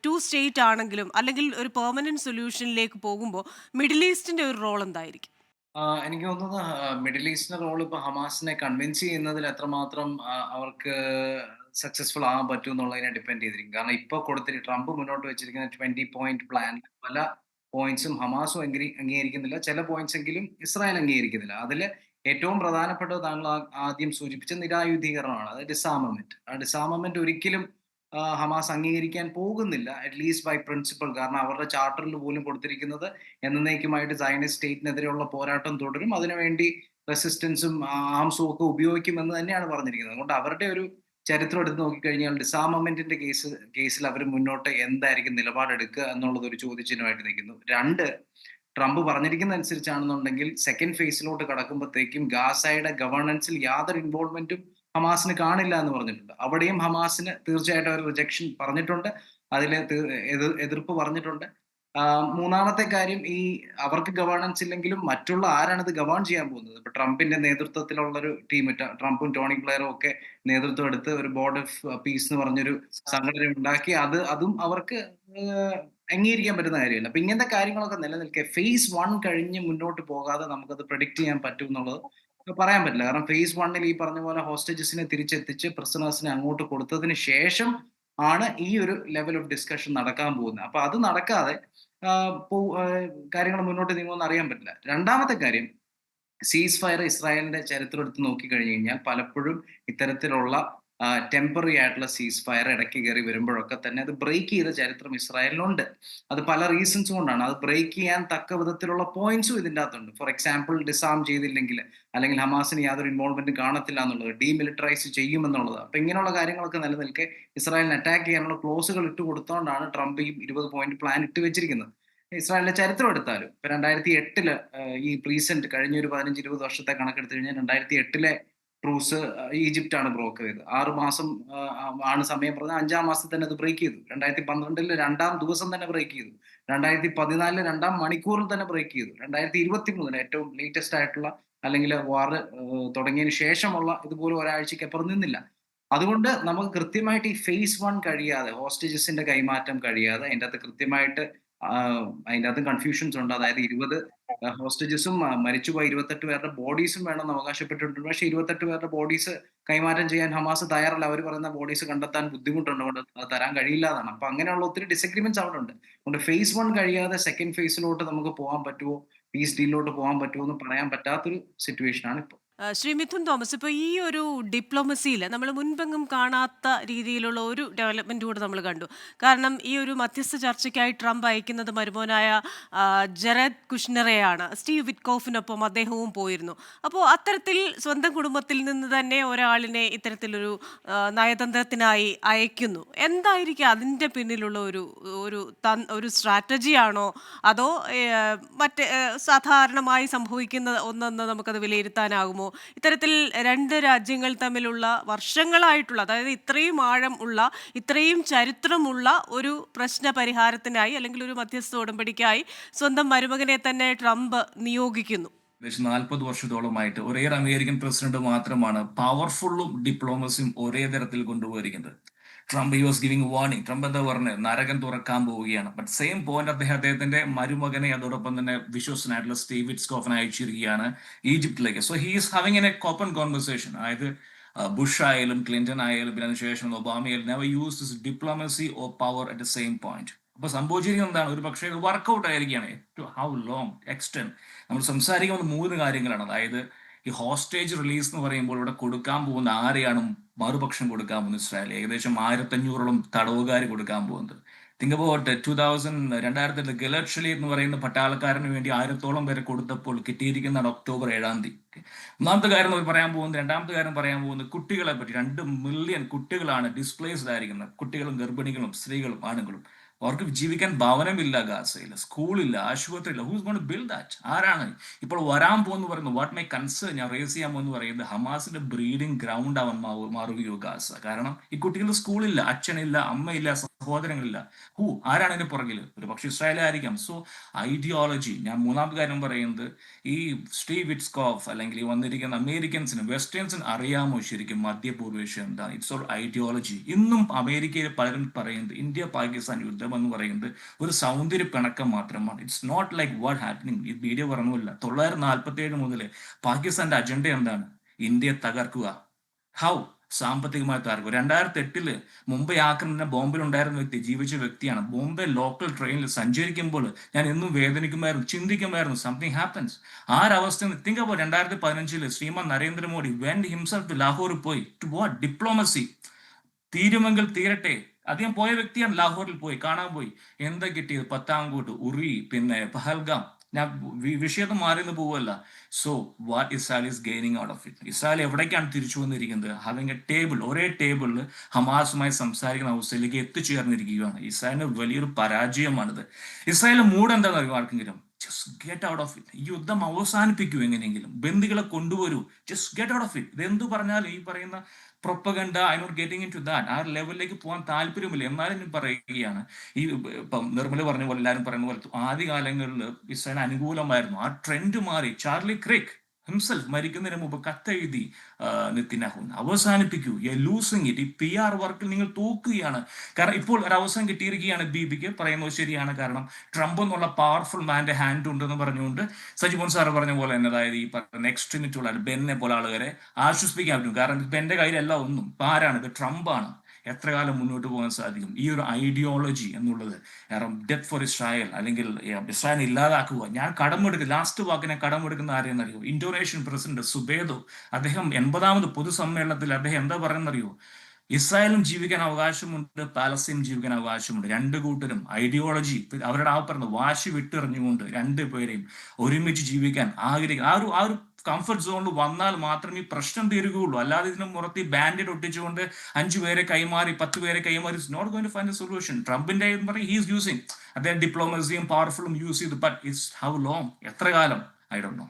ടു സ്റ്റേറ്റ് ആണെങ്കിലും അല്ലെങ്കിൽ ഒരു പെർമനന്റ് സൊല്യൂഷനിലേക്ക് പോകുമ്പോൾ മിഡിൽ ഈസ്റ്റിന്റെ ഒരു റോൾ എന്തായിരിക്കും? എനിക്ക് തോന്നുന്നത് മിഡിൽ ഈസ്റ്റിന്റെ റോൾ ഇപ്പൊ ഹമാസിനെ കൺവിൻസ് ചെയ്യുന്നതിൽ എത്രമാത്രം അവർക്ക് സക്സസ്ഫുൾ ആകാൻ പറ്റും എന്നുള്ളതിനെ ഡിപ്പെൻഡ് ചെയ്തിരിക്കും. കാരണം ഇപ്പൊ ട്രംപ് മുന്നോട്ട് വെച്ചിരിക്കുന്ന 20 point പ്ലാൻ പല പോയിന്റ്സും ഹമാസും അംഗീകരിക്കുന്നില്ല, ചില പോയിന്റ്സ് എങ്കിലും ഇസ്രായേൽ അംഗീകരിക്കുന്നില്ല. അതിൽ ഏറ്റവും പ്രധാനപ്പെട്ടത് താങ്കൾ ആദ്യം സൂചിപ്പിച്ച നിരായുധീകരണമാണ്, അത് ഡിസാമമെന്റ്. ആ ഡിസാമമെന്റ് ഒരിക്കലും ഹമാസ് അംഗീകരിക്കാൻ പോകുന്നില്ല, അറ്റ്ലീസ്റ്റ് ബൈ പ്രിൻസിപ്പൾ. കാരണം അവരുടെ ചാർട്ടറിൽ പോലും കൊടുത്തിരിക്കുന്നത് എന്നേക്കുമായിട്ട് സയനിസ്റ്റ് സ്റ്റേറ്റിനെതിരെയുള്ള പോരാട്ടം തുടരും, അതിനുവേണ്ടി റെസിസ്റ്റൻസും ആംസും ഒക്കെ ഉപയോഗിക്കുമെന്ന് തന്നെയാണ് പറഞ്ഞിരിക്കുന്നത്. അതുകൊണ്ട് അവരുടെ ഒരു ചരിത്രം എടുത്ത് നോക്കിക്കഴിഞ്ഞാൽ ഡിസാമമെന്റിന്റെ കേസിൽ അവർ മുന്നോട്ട് എന്തായിരിക്കും നിലപാടെടുക്കുക എന്നുള്ളത് ഒരു ചോദ്യചിഹ്നമായിട്ട് നിൽക്കുന്നു. 2, ട്രംപ് പറഞ്ഞിരിക്കുന്ന അനുസരിച്ചാണെന്നുണ്ടെങ്കിൽ സെക്കൻഡ് ഫേസിലോട്ട് കടക്കുമ്പോഴത്തേക്കും ഗാസയുടെ ഗവർണൻസിൽ യാതൊരു ഇൻവോൾവ്മെന്റും ഹമാസിന് കാണില്ല എന്ന് പറഞ്ഞിട്ടുണ്ട്. അവിടെയും ഹമാസിന് തീർച്ചയായിട്ടും ഒരു റിജക്ഷൻ പറഞ്ഞിട്ടുണ്ട്, അതിൽ എതിർപ്പ് പറഞ്ഞിട്ടുണ്ട്. മൂന്നാമത്തെ കാര്യം, ഈ അവർക്ക് ഗവേണൻസ് ഇല്ലെങ്കിലും മറ്റുള്ള ആരാണ് ഇത് ഗവേൺ ചെയ്യാൻ പോകുന്നത്? ഇപ്പൊ ട്രംപിന്റെ നേതൃത്വത്തിലുള്ള ഒരു ടീം, ട്രംപും ടോണി ബ്ലെയറും ഒക്കെ നേതൃത്വം എടുത്ത് ഒരു ബോർഡ് ഓഫ് പീസ് എന്ന് പറഞ്ഞൊരു സംഘടന ഉണ്ടാക്കി അതും അവർക്ക് അംഗീകരിക്കാൻ പറ്റുന്ന കാര്യമല്ല. അപ്പൊ ഇങ്ങനത്തെ കാര്യങ്ങളൊക്കെ നിലനിൽക്കെ ഫേസ് 1 കഴിഞ്ഞ് മുന്നോട്ട് പോകാതെ നമുക്കത് പ്രെഡിക്റ്റ് ചെയ്യാൻ പറ്റും എന്നുള്ളത് പറയാൻ പറ്റില്ല. കാരണം ഫേസ് 1 ഈ പറഞ്ഞ പോലെ ഹോസ്റ്റേജസിനെ തിരിച്ചെത്തിച്ച് പ്രിസണേഴ്സിനെ അങ്ങോട്ട് കൊടുത്തതിന് ശേഷം ആണ് ഈ ഒരു ലെവൽ ഓഫ് ഡിസ്കഷൻ നടക്കാൻ പോകുന്നത്. അപ്പൊ അത് നടക്കാതെ കാര്യങ്ങൾ മുന്നോട്ട് നീങ്ങുമെന്ന് അറിയാൻ പറ്റില്ല. രണ്ടാമത്തെ കാര്യം, സീസ് ഫയർ ഇസ്രായേലിന്റെ ചരിത്രം എടുത്ത് നോക്കിക്കഴിഞ്ഞു കഴിഞ്ഞാൽ പലപ്പോഴും ഇത്തരത്തിലുള്ള ടെമ്പററി ആയിട്ടുള്ള സീസ് ഫയർ ഇടയ്ക്ക് കയറി വരുമ്പോഴൊക്കെ തന്നെ അത് ബ്രേക്ക് ചെയ്ത ചരിത്രം ഇസ്രായേലിനുണ്ട്. അത് പല റീസൺസ് കൊണ്ടാണ്. അത് ബ്രേക്ക് ചെയ്യാൻ തക്ക വിധത്തിലുള്ള പോയിന്റ്സും ഇതിൻ്റെ അകത്തുണ്ട്. ഫോർ എക്സാമ്പിൾ, ഡിസാം ചെയ്തില്ലെങ്കിൽ അല്ലെങ്കിൽ ഹമാസിന് യാതൊരു ഇൻവോൾവ്മെന്റും കാണത്തില്ല എന്നുള്ളത്, ഡീമിലിറ്ററൈസ് ചെയ്യുമെന്നുള്ളത്. അപ്പൊ ഇങ്ങനെയുള്ള കാര്യങ്ങളൊക്കെ നിലനിൽക്കെ ഇസ്രായേലിനെ അറ്റാക്ക് ചെയ്യാനുള്ള ക്ലോസുകൾ ഇട്ട് കൊടുത്തോണ്ടാണ് ട്രംപ് ഈ 20 പോയിന്റ് പ്ലാൻ ഇട്ട് വെച്ചിരിക്കുന്നത്. ഇസ്രായേലിന്റെ ചരിത്രം എടുത്താലും ഇപ്പൊ 2008 ഈ റീസെന്റ് കഴിഞ്ഞ ഒരു 15-20 വർഷത്തെ കണക്കെടുത്തു കഴിഞ്ഞാൽ 2008 ട്രൂസ് ഈജിപ്റ്റാണ് ബ്രോക്കർ ചെയ്തത്. 6 മാസം ആണ് സമയം പറഞ്ഞത്, 5-ാം മാസത്തിൽ തന്നെ അത് ബ്രേക്ക് ചെയ്തു. 2012 2-ാം ദിവസം തന്നെ ബ്രേക്ക് ചെയ്തു. 2014 2-ാം മണിക്കൂറിൽ തന്നെ ബ്രേക്ക് ചെയ്തു. 2023 ഏറ്റവും ലേറ്റസ്റ്റ് ആയിട്ടുള്ള അല്ലെങ്കിൽ വാർ തുടങ്ങിയതിന് ശേഷമുള്ള ഇതുപോലെ ഒരാഴ്ചയ്ക്ക് അപ്പുറം നിന്നില്ല. അതുകൊണ്ട് നമുക്ക് കൃത്യമായിട്ട് ഈ ഫേസ് 1 കഴിയാതെ, ഹോസ്റ്റേജസിന്റെ കൈമാറ്റം കഴിയാതെ, അതിൻ്റെ അകത്ത് കൃത്യമായിട്ട് അതിൻ്റെ അകത്ത് കൺഫ്യൂഷൻസ് ഉണ്ട്. അതായത് 20 ഹോസ്റ്റേജസും മരിച്ചുപോയ 28 പേരുടെ ബോഡീസും വേണമെന്ന് അവകാശപ്പെട്ടിട്ടുണ്ട്. പക്ഷേ 28 പേരുടെ ബോഡീസ് കൈമാറ്റം ചെയ്യാൻ ഹമാസ് തയ്യാറല്ല. അവർ പറയുന്ന ബോഡീസ് കണ്ടെത്താൻ ബുദ്ധിമുട്ടുണ്ട്, കൊണ്ട് അത് തരാൻ കഴിയില്ല എന്നാണ്. അപ്പൊ അങ്ങനെയുള്ള ഒത്തിരി ഡിസഗ്രിമെന്റ്സ് അവിടെ ഉണ്ട്. അതുകൊണ്ട് ഫേസ് 1 കഴിയാതെ സെക്കൻഡ് ഫേസിലോട്ട് നമുക്ക് പോകാൻ പറ്റുമോ, പീസ് ഡീലിലോട്ട് പോകാൻ പറ്റുമോ എന്ന് പറയാൻ പറ്റാത്തൊരു സിറ്റുവേഷൻ ആണ് ഇപ്പോൾ. ശ്രീ മിഥുൻ തോമസ്, ഇപ്പോൾ ഈ ഒരു ഡിപ്ലോമസിയിൽ നമ്മൾ മുൻപെങ്ങും കാണാത്ത രീതിയിലുള്ള ഒരു ഡെവലപ്മെന്റ് കൂടെ നമ്മൾ കണ്ടു. കാരണം ഈ ഒരു മധ്യസ്ഥ ചർച്ചയ്ക്കായി ട്രംപ് അയക്കുന്നത് മരുമോനായ ജെറഡ് കുഷ്നറെയാണ്. സ്റ്റീവ് വിറ്റ്കോഫിനൊപ്പം അദ്ദേഹവും പോയിരുന്നു. അപ്പോൾ അത്തരത്തിൽ സ്വന്തം കുടുംബത്തിൽ നിന്ന് തന്നെ ഒരാളിനെ ഇത്തരത്തിലൊരു നയതന്ത്രത്തിനായി അയക്കുന്നു. എന്തായിരിക്കും അതിൻ്റെ പിന്നിലുള്ള ഒരു സ്ട്രാറ്റജിയാണോ, അതോ മറ്റ് സാധാരണമായി സംഭവിക്കുന്ന ഒന്നെന്ന് നമുക്കത് വിലയിരുത്താനാകുമോ? ഇത്തരത്തിൽ രണ്ട് രാജ്യങ്ങൾ തമ്മിലുള്ള വർഷങ്ങളായിട്ടുള്ള, അതായത് ഇത്രയും ആഴം ഉള്ള, ഇത്രയും ചരിത്രമുള്ള ഒരു പ്രശ്ന പരിഹാരത്തിനായി അല്ലെങ്കിൽ ഒരു മധ്യസ്ഥ ഉടമ്പടിക്കായി സ്വന്തം മരുമകനെ തന്നെ ട്രംപ് നിയോഗിക്കുന്നു. 40 വർഷത്തോളമായിട്ട് ഒരേ അമേരിക്കൻ പ്രസിഡന്റ് മാത്രമാണ് പവർഫുള്ളും ഡിപ്ലോമസിയും ഒരേ തരത്തിൽ കൊണ്ടുപോയിരിക്കുന്നത്. Trump he was giving warning. Trump എന്താ പറഞ്ഞത്? നരകം തുറക്കാൻ പോവുകയാണ്. ബട്ട് സെയിം പോയിന്റ് അദ്ദേഹത്തിന്റെ മരുമകനെ അതോടൊപ്പം തന്നെ വിശ്വസനായിട്ടുള്ള സ്റ്റീവ് വിറ്റ്കോഫിനെ അയച്ചിരിക്കുകയാണ് ഈജിപ്തിലേക്ക്. So he is having an open conversation. അതായത് ബുഷ് ആയാലും ക്ലിന്റൺ ആയാലും പിന്നെ അതിനുശേഷം ഒബാമയായാലും never use this diplomacy or power at the same point. അപ്പൊ സംഭവിച്ചിരിക്കുന്നത് എന്താണ്? ഒരു പക്ഷേ വർക്കൗട്ട് ആയിരിക്കുകയാണ്. ടു ഹൗ ലോങ് എക്സ്റ്റെൻഡ് നമ്മൾ സംസാരിക്കുന്ന 3 കാര്യങ്ങളാണ്. അതായത് ഈ ഹോസ്റ്റേജ് റിലീസ് എന്ന് പറയുമ്പോൾ ഇവിടെ കൊടുക്കാൻ പോകുന്ന ആരെയാണ് മറുപക്ഷം കൊടുക്കാൻ പോകുന്നത്? ഇസ്രായേൽ ഏകദേശം 1500ഓളം തടവുകാർ കൊടുക്കാൻ പോകുന്നത്. തിങ്ക് അബൌട്ട് 2008 ഗിലഡ് ഷലി എന്ന് പറയുന്ന പട്ടാളക്കാരന് വേണ്ടി 1000ഓളം പേരെ കൊടുത്തപ്പോൾ കിട്ടിയിരിക്കുന്നതാണ് ഒക്ടോബർ 7-ാം തീയതി. ഒന്നാമത്തെ കാര്യം നമ്മൾ പറയാൻ പോകുന്നത്. രണ്ടാമത്തെ കാര്യം പറയാൻ പോകുന്നത് കുട്ടികളെ പറ്റി. 2 മില്യൺ കുട്ടികളാണ് ഡിസ്പ്ലേസ്ഡ് ആയിരിക്കുന്നത്. കുട്ടികളും ഗർഭിണികളും സ്ത്രീകളും ആണുങ്ങളും. അവർക്ക് ജീവിക്കാൻ ഭവനമില്ല, ഗാസയിൽ സ്കൂളില്ല, ആശുപത്രിയില്ല. Who's gone to build that? ആരാണ് ഇപ്പോൾ വരാൻ പോകുന്നു പറയുന്നത്? വാട്ട് മൈ കൺസേൺ, ഞാൻ റേസ് ചെയ്യാൻ പോകുന്നു പറയുന്നത് ഹമാസിന്റെ ബ്രീഡിംഗ് ഗ്രൗണ്ട് അവൻ മാറുകയോ ഗാസ? കാരണം ഈ കുട്ടികൾ സ്കൂളില്ല, അച്ഛനില്ല, അമ്മയില്ല, സഹോദരങ്ങളില്ല. ആരാണ് ഇതിന് പുറകിൽ? ഒരു പക്ഷേ ഇസ്രായേലായിരിക്കാം. So ideology. ഞാൻ മൂന്നാമത്തെ കാര്യം പറയുന്നത്, ഈ സ്റ്റീവ് വിറ്റ്കോഫ് അല്ലെങ്കിൽ ഈ വന്നിരിക്കുന്ന അമേരിക്കൻസിന്, വെസ്റ്റേൺസിന് അറിയാമോ ശരിക്കും മധ്യപൂർവേഷ്യ എന്താണ്? It's all ideology. ഇന്നും അമേരിക്കയിൽ പലരും പറയുന്നത് ഇന്ത്യ പാകിസ്ഥാൻ യുദ്ധം എന്ന് പറയുന്നത് ഒരു സൗന്ദര്യ പിണക്കം മാത്രമാണ്. It's not like what happening. ഈ വീഡിയോ പറഞ്ഞില്ല. 947 മുതൽ പാകിസ്ഥാന്റെ അജണ്ട എന്താണ്? ഇന്ത്യയെ തകർക്കുക. ഹൗ? സാമ്പത്തികമായി തകർക്കുക. 2008 മുംബൈ ആക്രമണം ബോംബെയിലുണ്ടായിരുന്ന വ്യക്തി, ജീവിച്ച വ്യക്തിയാണ്. ബോംബെ ലോക്കൽ ട്രെയിനിൽ സഞ്ചരിക്കുമ്പോൾ ഞാൻ എന്നും വേദനിക്കുമായിരുന്നു, ചിന്തിക്കുമായിരുന്നു, സംതിങ് ഹാപ്പൻസ്. ആ ഒരവസ്ഥ think about 2015 Shriman Narendra Modi went himself to ലാഹോറിൽ പോയി. To what? ഡിപ്ലോമസി. തീരുമെങ്കിൽ തീരട്ടെ. അദ്ദേഹം പോയ വ്യക്തിയാണ്. ലാഹോറിൽ പോയി കാണാൻ പോയി. എന്താ കിട്ടിയത്? പത്താംകോട്ട്, ഉറി, പിന്നെ പഹൽഗാം. ഞാൻ വിഷയത്തിൽ മാറിന്ന് പോവല്ല. So what Israel is gaining out of it? Israel എവിടേക്കാണ് തിരിച്ചു വന്നിരിക്കുന്നത്? ഹാവിങ് എ ടേബിൾ, ഒരേ ടേബിളിൽ ഹമാസുമായി സംസാരിക്കുന്ന അവസ്ഥയിലേക്ക് എത്തിച്ചേർന്നിരിക്കുകയാണ്. ഇസ്രായേലിന് വലിയൊരു പരാജയമാണിത്. ഇസ്രായേലിന്റെ മൂഡ് എന്താണെന്ന് അറിയും ആർക്കെങ്കിലും? Just get out of it. ഈ യുദ്ധം അവസാനിപ്പിക്കൂ, എങ്ങനെയെങ്കിലും ബന്ദികളെ കൊണ്ടുവരൂ, just get out of it. ഇതെന്ത് പറഞ്ഞാലും ഈ പറയുന്ന propaganda, I not getting into that, ആ ലെവലിലേക്ക് പോകാൻ താല്പര്യമില്ല. എന്നാലും ഞാൻ പറയുകയാണ്, ഈ ഇപ്പം നിർമ്മല പറഞ്ഞ പോലെ, എല്ലാവരും പറയുന്ന പോലെ ആദ്യകാലങ്ങളിൽ ഇസ്രായേൽ അനുകൂലമായിരുന്നു. ആ ട്രെൻഡ് മാറി. ചാർലി ക്രിക്ക് ഹിംസെൽഫ് മരിക്കുന്നതിന് മുമ്പ് കത്തെഴുതി നെത്തിനാഹുൻ, അവസാനിപ്പിക്കൂ, യു ലൂസിങ് ഇറ്റ്. ഈ PR വർക്കിൽ നിങ്ങൾ തോക്കുകയാണ്. കാരണം ഇപ്പോൾ ഒരു അവസരം കിട്ടിയിരിക്കുകയാണ് ബിബിക്ക്. പറയുന്നത് ശരിയാണ്. കാരണം ട്രംപ് എന്നുള്ള പവർഫുൾ മാന്റെ ഹാൻഡ് ഉണ്ടെന്ന് പറഞ്ഞുകൊണ്ട് സജിമോൻ സാർ പറഞ്ഞ പോലെ തന്നെ, അതായത് ഈ പറയുന്ന എക്സ്ട്രീമിറ്റുള്ള ബെന്നെ പോലെ ആളുകളെ ആശ്വസിപ്പിക്കാൻ പറ്റും. കാരണം ഇപ്പൊ എന്റെ കയ്യിലല്ല ഒന്നും. ഇപ്പൊ ആരാണ്? ഇത് ട്രംപാണ്. എത്ര കാലം മുന്നോട്ട് പോകാൻ സാധിക്കും? ഈ ഒരു ഐഡിയോളജി എന്നുള്ളത്, കാരണം ഡെത്ത് ഫോർ ഇസ്രായേൽ, അല്ലെങ്കിൽ ഇസ്രായേൽ ഇല്ലാതാക്കുക. ഞാൻ കടമെടുക്കുക, ലാസ്റ്റ് വാക്കിനെ കടമെടുക്കുന്ന ആരെയെന്നറിയോ? Indonesian president സുബേദോ. അദ്ദേഹം 80ാമത് പൊതുസമ്മേളനത്തിൽ അദ്ദേഹം എന്താ പറയുന്നറിയോ? ഇസ്രായേലും ജീവിക്കാൻ അവകാശമുണ്ട്, പാലസ്തീനും ജീവിക്കാൻ അവകാശമുണ്ട്. രണ്ടു കൂട്ടരും ഐഡിയോളജി, അവരുടെ ആ പറഞ്ഞ വാശി വിട്ടെറിഞ്ഞുകൊണ്ട് രണ്ടുപേരെയും ഒരുമിച്ച് ജീവിക്കാൻ ആഗ്രഹിക്കുന്ന ആ ഒരു കംഫർട്ട് സോണിൽ വന്നാൽ മാത്രമേ ഈ പ്രശ്നം തീരുകയുള്ളൂ. അല്ലാതെ ഇതിന് പുറത്ത് ഈ ബാൻഡേഡ് ഒട്ടിച്ചുകൊണ്ട് 5 പേരെ കൈമാറി 10 പേരെ കൈമാറി is not going to find a solution. ട്രംപിന്റെ പറയും ഹീസ് യൂസിങ് അദ്ദേഹം ഡിപ്ലോമസിയും പവർഫുള്ളും യൂസ് ചെയ്തു. But it's how long? എത്ര കാലം? I don't know.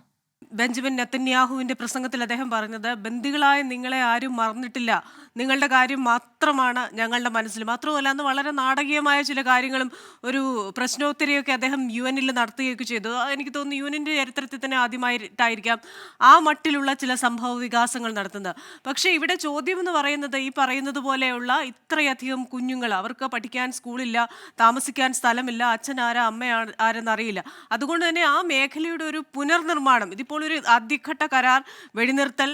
ബെഞ്ചമിൻ നെതന്യാഹുവിന്റെ പ്രസംഗത്തിൽ അദ്ദേഹം പറഞ്ഞത്, ബന്ദികളായ നിങ്ങളെ ആരും മറന്നിട്ടില്ല, നിങ്ങളുടെ കാര്യം മാത്രമാണ് ഞങ്ങളുടെ മനസ്സിൽ. മാത്രമല്ല, അന്ന് വളരെ നാടകീയമായ ചില കാര്യങ്ങളും ഒരു പ്രശ്നോത്തരിയൊക്കെ അദ്ദേഹം UN നടത്തുകയൊക്കെ ചെയ്തു. എനിക്ക് തോന്നുന്നു UN ചരിത്രത്തിൽ തന്നെ ആദ്യമായിട്ടായിരിക്കാം ആ മട്ടിലുള്ള ചില സംഭവ വികാസങ്ങൾ നടത്തുന്നത്. പക്ഷേ ഇവിടെ ചോദ്യം എന്ന് പറയുന്നത്, ഈ പറയുന്നത് പോലെയുള്ള ഇത്രയധികം കുഞ്ഞുങ്ങൾ, അവർക്ക് പഠിക്കാൻ സ്കൂളില്ല, താമസിക്കാൻ സ്ഥലമില്ല, അച്ഛൻ ആരാ അമ്മ ആരെന്നറിയില്ല. അതുകൊണ്ട് തന്നെ ആ മേഖലയുടെ ഒരു പുനർനിർമ്മാണം, ഇതിപ്പോൾ ഒരു ആദ്യഘട്ട കരാർ, വെടിനിർത്തൽ,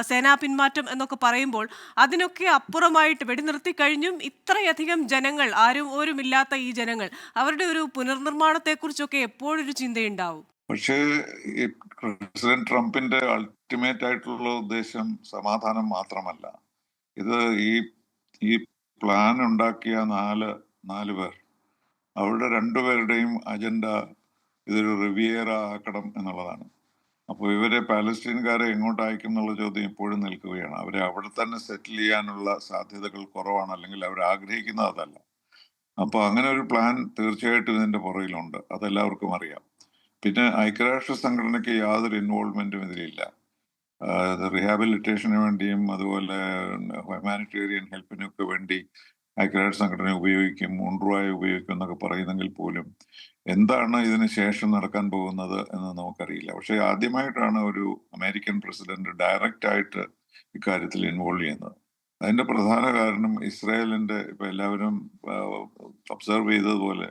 സേനാ പിന്മാറ്റം എന്നൊക്കെ പറയുമ്പോൾ അതിനൊക്കെ അപ്പുറമായിട്ട് വെടിനിർത്തി കഴിഞ്ഞും ഇത്രയധികം ജനങ്ങൾ, ആരുമില്ലാത്ത ഈ ജനങ്ങൾ, അവരുടെ ഒരു പുനർനിർമ്മാണത്തെക്കുറിച്ചൊക്കെ എപ്പോഴൊരു ചിന്തയുണ്ടാവും. പക്ഷേ ഈ പ്രസിഡന്റ് ട്രംപിന്റെ അൾട്ടിമേറ്റ് ആയിട്ടുള്ള ഉദ്ദേശം സമാധാനം മാത്രമല്ല. ഇത് ഈ പ്ലാൻ ഉണ്ടാക്കിയ നാല് പേർ, അവരുടെ രണ്ടുപേരുടെയും അജണ്ട ഇതൊരു റിവിയേറ ആക്കണം എന്നുള്ളതാണ്. അപ്പോൾ ഇവരെ പാലസ്തീൻകാരെ എങ്ങോട്ട് അയക്കും എന്നുള്ള ചോദ്യം ഇപ്പോഴും നിൽക്കുകയാണ്. അവരെ അവിടെ തന്നെ സെറ്റിൽ ചെയ്യാനുള്ള സാധ്യതകൾ കുറവാണ്, അല്ലെങ്കിൽ അവർ ആഗ്രഹിക്കുന്നത് അതല്ല. അപ്പോൾ അങ്ങനെ ഒരു പ്ലാൻ തീർച്ചയായിട്ടും ഇതിന്റെ പുറകിലുണ്ട്, അതെല്ലാവർക്കും അറിയാം. പിന്നെ ഐക്യരാഷ്ട്ര സംഘടനയ്ക്ക് യാതൊരു ഇൻവോൾവ്മെന്റും ഇതിലില്ല. റീഹാബിലിറ്റേഷന് വേണ്ടിയും അതുപോലെ ഹ്യൂമാനിറ്റേറിയൻ ഹെൽപ്പിനൊക്കെ വേണ്ടി ഐക്യരാഷ്ട്ര സംഘടന ഉപയോഗിക്കും, UNRWA ഉപയോഗിക്കും എന്നൊക്കെ പറയുന്നെങ്കിൽ പോലും എന്താണ് ഇതിന് ശേഷം നടക്കാൻ പോകുന്നത് എന്ന് നമുക്കറിയില്ല. പക്ഷെ ആദ്യമായിട്ടാണ് ഒരു അമേരിക്കൻ പ്രസിഡന്റ് ഡയറക്റ്റ് ആയിട്ട് ഇക്കാര്യത്തിൽ ഇൻവോൾവ് ചെയ്യുന്നത്. അതിന്റെ പ്രധാന കാരണം ഇസ്രായേലിന്റെ, ഇപ്പൊ എല്ലാവരും ഒബ്സർവ് ചെയ്തതുപോലെ,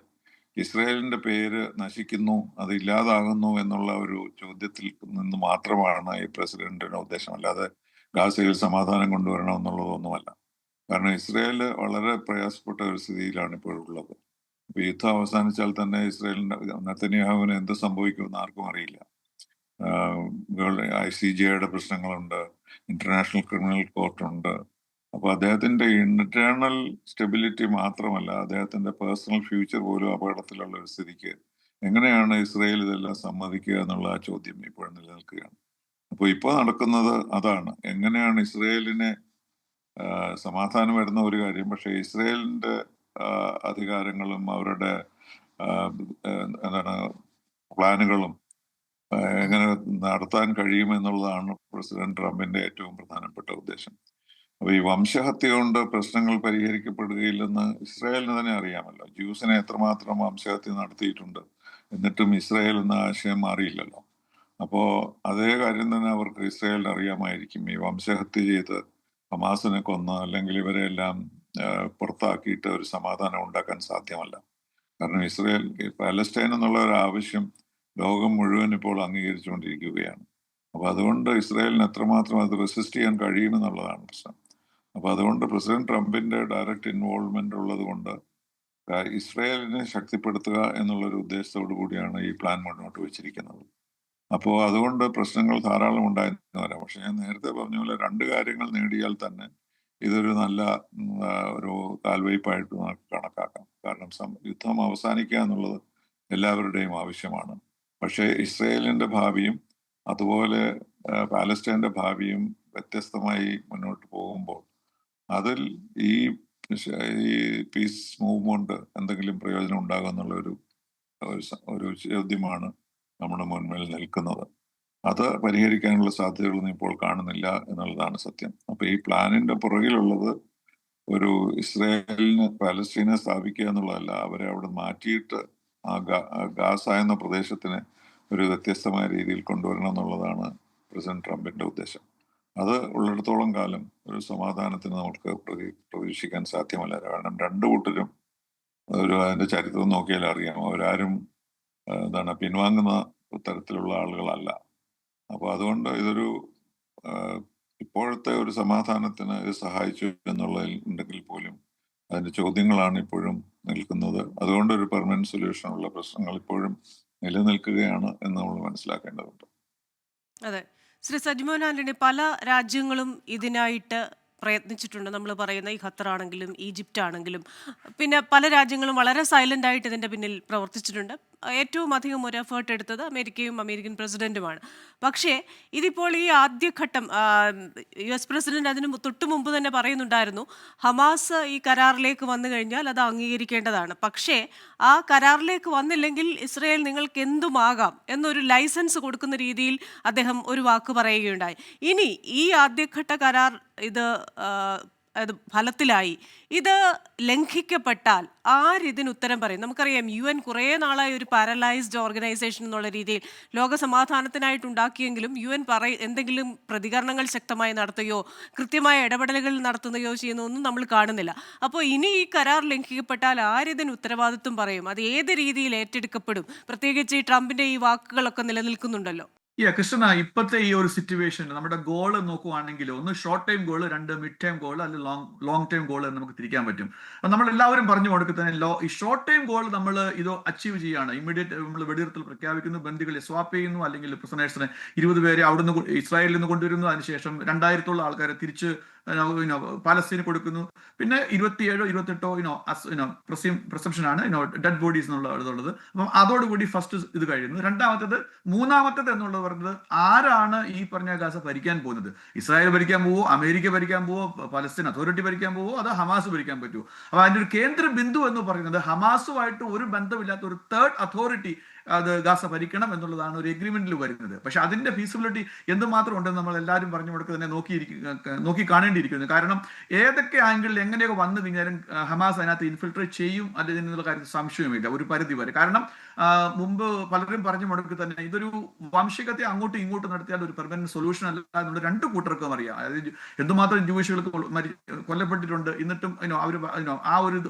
ഇസ്രായേലിന്റെ പേര് നശിക്കുന്നു, അത് ഇല്ലാതാകുന്നു എന്നുള്ള ഒരു ചോദ്യത്തിൽ നിന്ന് മാത്രമാണ് ഈ പ്രസിഡന്റിന്റെ ഉദ്ദേശം. അല്ലാതെ ഗാസയിൽ സമാധാനം കൊണ്ടുവരണം എന്നുള്ളതൊന്നുമല്ല. കാരണം ഇസ്രായേല് വളരെ പ്രയാസപ്പെട്ട ഒരു സ്ഥിതിയിലാണ് ഇപ്പോഴുള്ളത്. ഇപ്പൊ യുദ്ധം അവസാനിച്ചാൽ തന്നെ ഇസ്രായേലിന്റെ നെതന്യാഹുവിന് എന്ത് സംഭവിക്കുമെന്ന് ആർക്കും അറിയില്ല. ICJയുടെ പ്രശ്നങ്ങളുണ്ട്, ഇന്റർനാഷണൽ ക്രിമിനൽ കോർട്ടുണ്ട്. അപ്പൊ അദ്ദേഹത്തിന്റെ ഇന്റേണൽ സ്റ്റെബിലിറ്റി മാത്രമല്ല, അദ്ദേഹത്തിന്റെ പേഴ്സണൽ ഫ്യൂച്ചർ പോലും അപകടത്തിലുള്ള ഒരു സ്ഥിതിക്ക് എങ്ങനെയാണ് ഇസ്രായേൽ ഇതെല്ലാം സമ്മതിക്കുക എന്നുള്ള ആ ചോദ്യം ഇപ്പോഴും നിലനിൽക്കുകയാണ്. അപ്പൊ ഇപ്പൊ നടക്കുന്നത് അതാണ്. എങ്ങനെയാണ് ഇസ്രായേലിനെ സമാധാനം വരുന്ന ഒരു കാര്യം, പക്ഷെ ഇസ്രായേലിന്റെ അധികാരങ്ങളും അവരുടെ എന്താണ് പ്ലാനുകളും എങ്ങനെ നടത്താൻ കഴിയുമെന്നുള്ളതാണ് പ്രസിഡന്റ് ട്രംപിന്റെ ഏറ്റവും പ്രധാനപ്പെട്ട ഉദ്ദേശം. അപ്പൊ ഈ വംശഹത്യ കൊണ്ട് പ്രശ്നങ്ങൾ പരിഹരിക്കപ്പെടുകയില്ലെന്ന് ഇസ്രായേലിന് തന്നെ അറിയാമല്ലോ. ജ്യൂസിനെ എത്രമാത്രം വംശഹത്യ നടത്തിയിട്ടുണ്ട്, എന്നിട്ടും ഇസ്രായേൽ എന്ന ആശയം മാറിയില്ലല്ലോ. അപ്പോ അതേ കാര്യം തന്നെ അവർക്ക് ഇസ്രായേലിന് അറിയാമായിരിക്കും. ഈ വംശഹത്യ ചെയ്ത് ഹമാസിനെ കൊന്ന് അല്ലെങ്കിൽ ഇവരെല്ലാം പുറത്താക്കിയിട്ട് ഒരു സമാധാനം ഉണ്ടാക്കാൻ സാധ്യമല്ല. കാരണം പാലസ്റ്റൈൻ എന്നുള്ള ഒരു ആവശ്യം ലോകം മുഴുവൻ ഇപ്പോൾ അംഗീകരിച്ചുകൊണ്ടിരിക്കുകയാണ്. അപ്പൊ അതുകൊണ്ട് ഇസ്രായേലിന് എത്രമാത്രം അത് റെസിസ്റ്റ് ചെയ്യാൻ കഴിയുമെന്നുള്ളതാണ് പ്രശ്നം. അപ്പൊ അതുകൊണ്ട് പ്രസിഡന്റ് ട്രംപിന്റെ ഡയറക്റ്റ് ഇൻവോൾവ്മെന്റ് ഉള്ളത് കൊണ്ട് ഇസ്രായേലിനെ ശക്തിപ്പെടുത്തുക എന്നുള്ളൊരു ഉദ്ദേശത്തോടു കൂടിയാണ് ഈ പ്ലാൻ മുന്നോട്ട് വെച്ചിരിക്കുന്നത്. അപ്പോൾ അതുകൊണ്ട് പ്രശ്നങ്ങൾ ധാരാളം ഉണ്ടായിരുന്നു വരാം. പക്ഷെ ഞാൻ നേരത്തെ പറഞ്ഞ പോലെ 2 കാര്യങ്ങൾ നേടിയാൽ തന്നെ ഇതൊരു നല്ല ഒരു കാൽവയ്പായിട്ട് നമുക്ക് കണക്കാക്കാം. കാരണം യുദ്ധം അവസാനിക്കുക എന്നുള്ളത് എല്ലാവരുടെയും ആവശ്യമാണ്. പക്ഷേ ഇസ്രായേലിന്റെ ഭാവിയും അതുപോലെ പാലസ്റ്റൈന്റെ ഭാവിയും വ്യത്യസ്തമായി മുന്നോട്ട് പോകുമ്പോൾ അതിൽ ഈ പീസ് മൂവ്മെന്റ് എന്തെങ്കിലും പ്രയോജനം ഉണ്ടാകും എന്നുള്ള ഒരു ചോദ്യമാണ് നമ്മുടെ മുൻപിൽ നിൽക്കുന്നത്. അത് പരിഹരിക്കാനുള്ള സാധ്യതകളൊന്നും ഇപ്പോൾ കാണുന്നില്ല എന്നുള്ളതാണ് സത്യം. അപ്പൊ ഈ പ്ലാനിന്റെ പുറകിലുള്ളത് ഒരു ഇസ്രായേലിന് പാലസ്തീനെ സ്ഥാപിക്കുക എന്നുള്ളതല്ല, അവരെ അവിടെ മാറ്റിയിട്ട് ആ ഗാസ എന്ന പ്രദേശത്തിന് ഒരു വ്യത്യസ്തമായ രീതിയിൽ കൊണ്ടുവരണം എന്നുള്ളതാണ് പ്രസിഡന്റ് ട്രംപിന്റെ ഉദ്ദേശം. അത് ഉള്ളിടത്തോളം കാലം ഒരു സമാധാനത്തിന് നമുക്ക് പ്രതീക്ഷിക്കാൻ സാധ്യമല്ല. കാരണം രണ്ടു കൂട്ടരും അതിന്റെ ചരിത്രം നോക്കിയാൽ അറിയാം, അവരാരും പിൻവാങ്ങുന്ന തരത്തിലുള്ള ആളുകളല്ല. അപ്പൊ അതുകൊണ്ട് ഇതൊരു ഇപ്പോഴത്തെ ഒരു സമാധാനത്തിന് ഇത് സഹായിച്ചു എന്നുള്ളതിൽ ഉണ്ടെങ്കിൽ പോലും അതിന്റെ ചോദ്യങ്ങളാണ് ഇപ്പോഴും നിൽക്കുന്നത്. അതുകൊണ്ട് ഒരു പെർമനന്റ് സൊല്യൂഷനുള്ള പ്രശ്നങ്ങൾ ഇപ്പോഴും നിലനിൽക്കുകയാണ് എന്ന് നമ്മൾ മനസ്സിലാക്കേണ്ടതുണ്ട്. അതെ, ശ്രീ സജിമോൻ ആന്റണി, പല രാജ്യങ്ങളും ഇതിനായിട്ട് പ്രയത്നിച്ചിട്ടുണ്ട്. നമ്മൾ പറയുന്ന ഈ ഖത്തർ ആണെങ്കിലും ഈജിപ്റ്റ് ആണെങ്കിലും പിന്നെ പല രാജ്യങ്ങളും വളരെ സൈലന്റ് ആയിട്ട് ഇതിന്റെ പിന്നിൽ പ്രവർത്തിച്ചിട്ടുണ്ട്. ഏറ്റവും അധികം ഒരു എഫേർട്ട് എടുത്തത് അമേരിക്കയും അമേരിക്കൻ പ്രസിഡന്റുമാണ്. പക്ഷേ ഇതിപ്പോൾ ഈ ആദ്യഘട്ടം US പ്രസിഡന്റ് അതിന് തൊട്ടു മുമ്പ് തന്നെ പറയുന്നുണ്ടായിരുന്നു, ഹമാസ് ഈ കരാറിലേക്ക് വന്നു കഴിഞ്ഞാൽ അത് അംഗീകരിക്കേണ്ടതാണ്. പക്ഷേ ആ കരാറിലേക്ക് വന്നില്ലെങ്കിൽ ഇസ്രയേൽ നിങ്ങൾക്ക് എന്തുമാകാം എന്നൊരു ലൈസൻസ് കൊടുക്കുന്ന രീതിയിൽ അദ്ദേഹം ഒരു വാക്ക് പറയുകയുണ്ടായി. ഇനി ഈ ആദ്യഘട്ട കരാർ അത് ഫലത്തിലായി ഇത് ലംഘിക്കപ്പെട്ടാൽ ആരിതിന് ഉത്തരം പറയും? നമുക്കറിയാം UN കുറേ നാളായി ഒരു പാരലൈസ്ഡ് ഓർഗനൈസേഷൻ എന്നുള്ള രീതിയിൽ ലോക സമാധാനത്തിനായിട്ട് ഉണ്ടാക്കിയെങ്കിലും UN എന്തെങ്കിലും പ്രതികരണങ്ങൾ ശക്തമായി നടത്തുകയോ കൃത്യമായ ഇടപെടലുകൾ നടത്തുകയോ ചെയ്യുന്നതൊന്നും നമ്മൾ കാണുന്നില്ല. അപ്പോൾ ഇനി ഈ കരാർ ലംഘിക്കപ്പെട്ടാൽ ആരിതിന് ഉത്തരവാദിത്വം പറയും? അത് ഏത് രീതിയിൽ ഏറ്റെടുക്കപ്പെടും? പ്രത്യേകിച്ച് ഈ ട്രംപിന്റെ ഈ വാക്കുകളൊക്കെ നിലനിൽക്കുന്നുണ്ടല്ലോ. കൃഷ്ണ, ഇപ്പോഴത്തെ ഈ ഒരു സിറ്റുവേഷൻ നമ്മുടെ ഗോള് നോക്കുവാണെങ്കിൽ ഒന്ന് ഷോർട്ട് ടൈം ഗോള്, രണ്ട് മിഡ് ടൈം ഗോള്, അല്ലെങ്കിൽ ലോങ് ടൈം ഗോള് നമുക്ക് തിരിക്കാൻ പറ്റും. അപ്പൊ നമ്മൾ എല്ലാവരും പറഞ്ഞു കൊടുക്കുക തന്നെ ഈ ഷോർട്ട് ടൈം ഗോൾ നമ്മൾ ഇത് അച്ചീവ് ചെയ്യാണ്. ഇമ്മീഡിയറ്റ് നമ്മൾ വെടിനിർത്തൽ പ്രഖ്യാപിക്കുന്നു, ബന്ദികളെ സ്വാപ്പ് ചെയ്യുന്നു, അല്ലെങ്കിൽ പ്രിസണേഴ്സിനെ 20 പേരെ അവിടുന്ന് ഇസ്രായേലിൽ നിന്ന് കൊണ്ടുവരുന്നു, അതിനുശേഷം 2000 ആൾക്കാരെ തിരിച്ച് പാലസ്തീന് കൊടുക്കുന്നു. പിന്നെ 27 28 പ്രിസംപ്ഷൻ ആണ് ഡെഡ് ബോഡീസ് എന്നുള്ളത്. അപ്പം അതോടുകൂടി ഫസ്റ്റ് ഇത് കഴിയുന്നു. മൂന്നാമത്തേത് എന്നുള്ളത് പറഞ്ഞത് ആരാണ് ഈ പറഞ്ഞ ഗാസ ഭരിക്കാൻ പോകുന്നത്? ഇസ്രായേൽ ഭരിക്കാൻ പോവോ, അമേരിക്ക ഭരിക്കാൻ പോവോ, പലസ്തീൻ അതോറിറ്റി ഭരിക്കാൻ പോവോ, അതോ ഹമാസ് ഭരിക്കാൻ പറ്റുമോ? അപ്പൊ അതിന്റെ ഒരു കേന്ദ്ര ബിന്ദു എന്ന് പറയുന്നത് ഹമാസുമായിട്ട് ഒരു ബന്ധമില്ലാത്ത ഒരു തേർഡ് അതോറിറ്റി അത് ഗാസ ഭരിക്കണം എന്നുള്ളതാണ് ഒരു എഗ്രിമെന്റിൽ വരുന്നത്. പക്ഷെ അതിന്റെ ഫീസിബിലിറ്റി എന്തുമാത്രം ഉണ്ടെന്ന് നമ്മൾ എല്ലാവരും പറഞ്ഞു കൊടുക്കുക തന്നെ നോക്കി കാണേണ്ടിയിരിക്കുന്നു. കാരണം ഏതൊക്കെ ആംഗിളിൽ എങ്ങനെയൊക്കെ വന്നു കഴിഞ്ഞാലും ഹമാസ് അതിനകത്ത് ഇൻഫിൽട്രേറ്റ് ചെയ്യും അല്ലെങ്കിൽ കാര്യത്തിൽ സംശയമില്ല ഒരു പരിധി വരെ. കാരണം മുമ്പ് പലരും പറഞ്ഞു മുടക്കി തന്നെ ഇതൊരു വംശികത്തെ അങ്ങോട്ടും ഇങ്ങോട്ടും നടത്തിയാൽ ഒരു പെർമനന്റ് സൊല്യൂഷൻ അല്ല എന്നുള്ള രണ്ട് കൂട്ടർക്കും അറിയാം. അതായത് എന്തുമാത്രം ജൂയിഷുകൾക്ക് കൊല്ലപ്പെട്ടിട്ടുണ്ട്, എന്നിട്ടും അവർ ആ ഒരു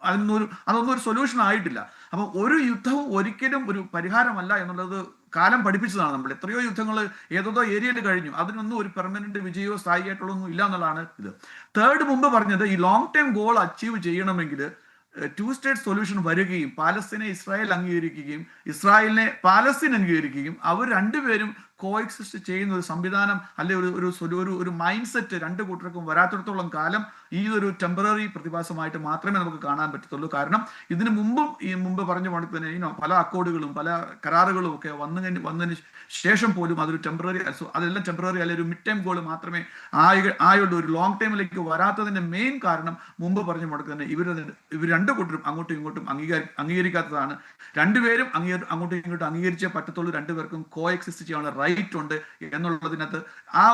അതൊന്നും ഒരു സൊല്യൂഷൻ ആയിട്ടില്ല. അപ്പൊ ഒരു യുദ്ധവും ഒരിക്കലും ഒരു പരിഹാരമല്ല എന്നുള്ളത് കാലം പഠിപ്പിച്ചതാണ്. നമ്മൾ എത്രയോ യുദ്ധങ്ങൾ ഏതോ ഏരിയയിൽ കഴിഞ്ഞു, അതിനൊന്നും ഒരു പെർമനന്റ് വിജയമോ സ്ഥായിയായിട്ടുള്ളൊന്നും ഇല്ല എന്നുള്ളതാണ് ഇത്. തേർഡ് മുമ്പ് പറഞ്ഞത് ഈ ലോങ് ടൈം ഗോൾ അച്ചീവ് ചെയ്യണമെങ്കിൽ 2 സ്റ്റേറ്റ് സൊല്യൂഷൻ വരികയും പാലസ്തീനെ ഇസ്രായേൽ അംഗീകരിക്കുകയും ഇസ്രായേലിനെ പാലസ്തീൻ അംഗീകരിക്കുകയും അവർ രണ്ടുപേരും കോഎക്സിസ്റ്റ് ചെയ്യുന്ന ഒരു സംവിധാനം അല്ലെ ഒരു മൈൻഡ് സെറ്റ് രണ്ട് കൂട്ടർക്കും വരാത്തിടത്തോളം കാലം ഈ ഒരു ടെമ്പററി പ്രതിഭാസമായിട്ട് മാത്രമേ നമുക്ക് കാണാൻ പറ്റത്തുള്ളൂ. കാരണം ഇതിനു മുമ്പ് പറഞ്ഞ പോലെ തന്നെ പല അക്കോർഡുകളും പല കരാറുകളും ഒക്കെ വന്നതിന് ശേഷം പോലും അതൊരു ടെമ്പററി, അതെല്ലാം ടെമ്പററി അല്ലെങ്കിൽ ഒരു മിഡ് ടൈം ഗോൾ മാത്രമേ ആയുള്ളൂ. ഒരു ലോങ് ടൈമിലേക്ക് വരാത്തതിന്റെ മെയിൻ കാരണം മുമ്പ് പറഞ്ഞ പോലെ തന്നെ ഇവർ രണ്ടു കൂട്ടരും അങ്ങോട്ടും ഇങ്ങോട്ടും അംഗീകരിക്കാത്തതാണ്. രണ്ടുപേരും അങ്ങോട്ടും ഇങ്ങോട്ടും അംഗീകരിച്ചേ പറ്റത്തുള്ളൂ. രണ്ടുപേർക്കും കോഎക്സിസ്റ്റ് ചെയ്യാനുള്ള റൈറ്റ് ഉണ്ട് എന്നുള്ളതിനകത്ത് ആ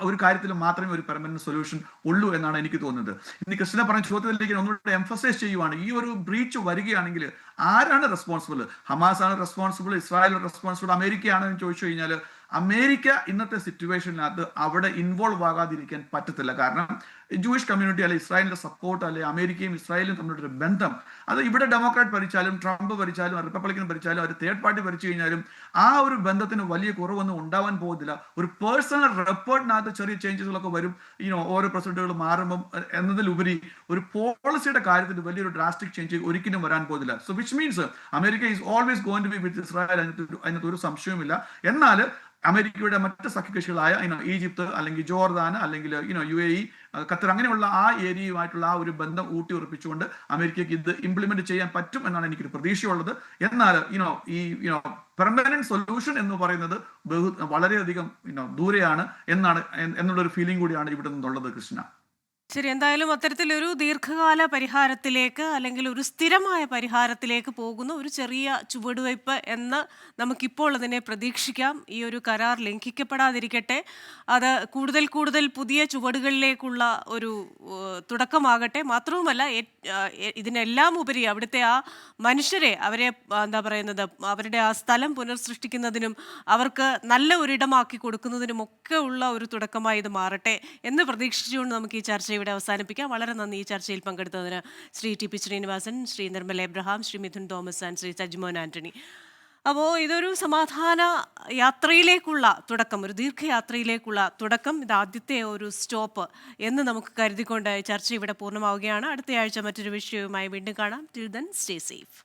ഒരു കാര്യത്തിൽ മാത്രമേ ഒരു പെർമനന്റ് സൊല്യൂഷൻ ഉള്ളൂ എന്നാണ് എനിക്ക് തോന്നുന്നത്. ഇനി കൃഷ്ണ പറഞ്ഞ ചോദ്യത്തിലേക്ക് ഒന്നുകൂടെ എംഫസൈസ് ചെയ്യുവാണ്, ഈ ഒരു ബ്രീച്ച് വരികയാണെങ്കിൽ ആരാണ് റെസ്പോൺസിബിൾ? ഹമാസ് ആണ് റെസ്പോൺസിബിൾ, ഇസ്രായേൽ റെസ്പോൺസിബിൾ, അമേരിക്കയാണെന്ന് ചോദിച്ചു കഴിഞ്ഞാൽ അമേരിക്ക ഇന്നത്തെ സിറ്റുവേഷനിനകത്ത് അവിടെ ഇൻവോൾവ് ആകാതിരിക്കാൻ പറ്റത്തില്ല. കാരണം ജൂയിഷ് കമ്മ്യൂണിറ്റി അല്ലെ ഇസ്രായേലിന്റെ സപ്പോർട്ട് അല്ലെ അമേരിക്കയും ഇസ്രായേലും തമ്മിലൊരു ബന്ധം അത് ഇവിടെ ഡെമോക്രാറ്റ് ഭരിച്ചാലും ട്രംപ് ഭരിച്ചാലും റിപ്പബ്ലിക്കൻ ഭരിച്ചാലും ഒരു തേർഡ് പാർട്ടി ഭരിച്ചു കഴിഞ്ഞാലും ആ ഒരു ബന്ധത്തിന് വലിയ കുറവൊന്നും ഉണ്ടാവാൻ പോകുന്നില്ല. ഒരു പേഴ്സണൽ റിപ്പോർട്ടിനകത്ത് ചെറിയ ചേഞ്ചസുകളൊക്കെ വരും ഓരോ പ്രസിഡന്റുകൾ മാറുമ്പം എന്നതിലുപരി ഒരു പോളിസിയുടെ കാര്യത്തിൽ വലിയൊരു ഡ്രാസ്റ്റിക് ചേഞ്ച് ഒരിക്കലും വരാൻ പോകുന്നില്ല. So which means America is always going to be with Israel, അതിനകത്ത് ഒരു സംശയവുമില്ല. എന്നാൽ അമേരിക്കയുടെ മറ്റ് സഖ്യകക്ഷികളായ ഈജിപ്ത് അല്ലെങ്കിൽ ജോർദാൻ അല്ലെങ്കിൽ UAE, ഖത്തർ അങ്ങനെയുള്ള ആ ഏരിയയുമായിട്ടുള്ള ആ ഒരു ബന്ധം ഊട്ടി ഉറപ്പിച്ചുകൊണ്ട് അമേരിക്കയ്ക്ക് ഇത് ഇംപ്ലിമെന്റ് ചെയ്യാൻ പറ്റും എന്നാണ് എനിക്കൊരു പ്രതീക്ഷയുള്ളത്. എന്നാൽ ഈ പെർമനന്റ് സൊല്യൂഷൻ എന്ന് പറയുന്നത് വളരെയധികം ദൂരെയാണ് എന്നുള്ളൊരു ഫീലിംഗ് കൂടിയാണ് ഇവിടെ നിന്നുള്ളത് കൃഷ്ണ. ശരി, എന്തായാലും അത്തരത്തിലൊരു ദീർഘകാല പരിഹാരത്തിലേക്ക് അല്ലെങ്കിൽ ഒരു സ്ഥിരമായ പരിഹാരത്തിലേക്ക് പോകുന്ന ഒരു ചെറിയ ചുവടുവയ്പ് എന്ന് നമുക്കിപ്പോൾ അതിനെ പ്രതീക്ഷിക്കാം. ഈ ഒരു കരാർ ലംഘിക്കപ്പെടാതിരിക്കട്ടെ, അത് കൂടുതൽ കൂടുതൽ പുതിയ ചുവടുകളിലേക്കുള്ള ഒരു തുടക്കമാകട്ടെ. മാത്രവുമല്ല ഇതിനെല്ലാം ഉപരി അവിടുത്തെ ആ മനുഷ്യരെ അവരെ എന്താ പറയുന്നത്, അവരുടെ ആ സ്ഥലം പുനർസൃഷ്ടിക്കുന്നതിനും അവർക്ക് നല്ല ഒരിടമാക്കി കൊടുക്കുന്നതിനുമൊക്കെ ഉള്ള ഒരു തുടക്കമായി ഇത് മാറട്ടെ എന്ന് പ്രതീക്ഷിച്ചുകൊണ്ട് നമുക്ക് ഈ ചർച്ച ഇവിടെ അവസാനിപ്പിക്കാം. വളരെ നന്ദി ഈ ചർച്ചയിൽ പങ്കെടുത്തതിന് ശ്രീ ടി.പി. ശ്രീനിവാസൻ, ശ്രീ നിർമ്മൽ എബ്രഹാം, ശ്രീ മിഥുൻ തോമസ് ആൻഡ് ശ്രീ സജിമോൻ ആന്റണി. അപ്പോൾ ഇതൊരു സമാധാന യാത്രയിലേക്കുള്ള തുടക്കം, ഒരു ദീർഘയാത്രയിലേക്കുള്ള തുടക്കം, ഇത് ആദ്യത്തെ ഒരു സ്റ്റോപ്പ് എന്ന് നമുക്ക് കരുതിക്കൊണ്ട് ചർച്ച ഇവിടെ പൂർണ്ണമാവുകയാണ്. അടുത്തയാഴ്ച മറ്റൊരു വിഷയവുമായി വീണ്ടും കാണാം. Till then stay safe.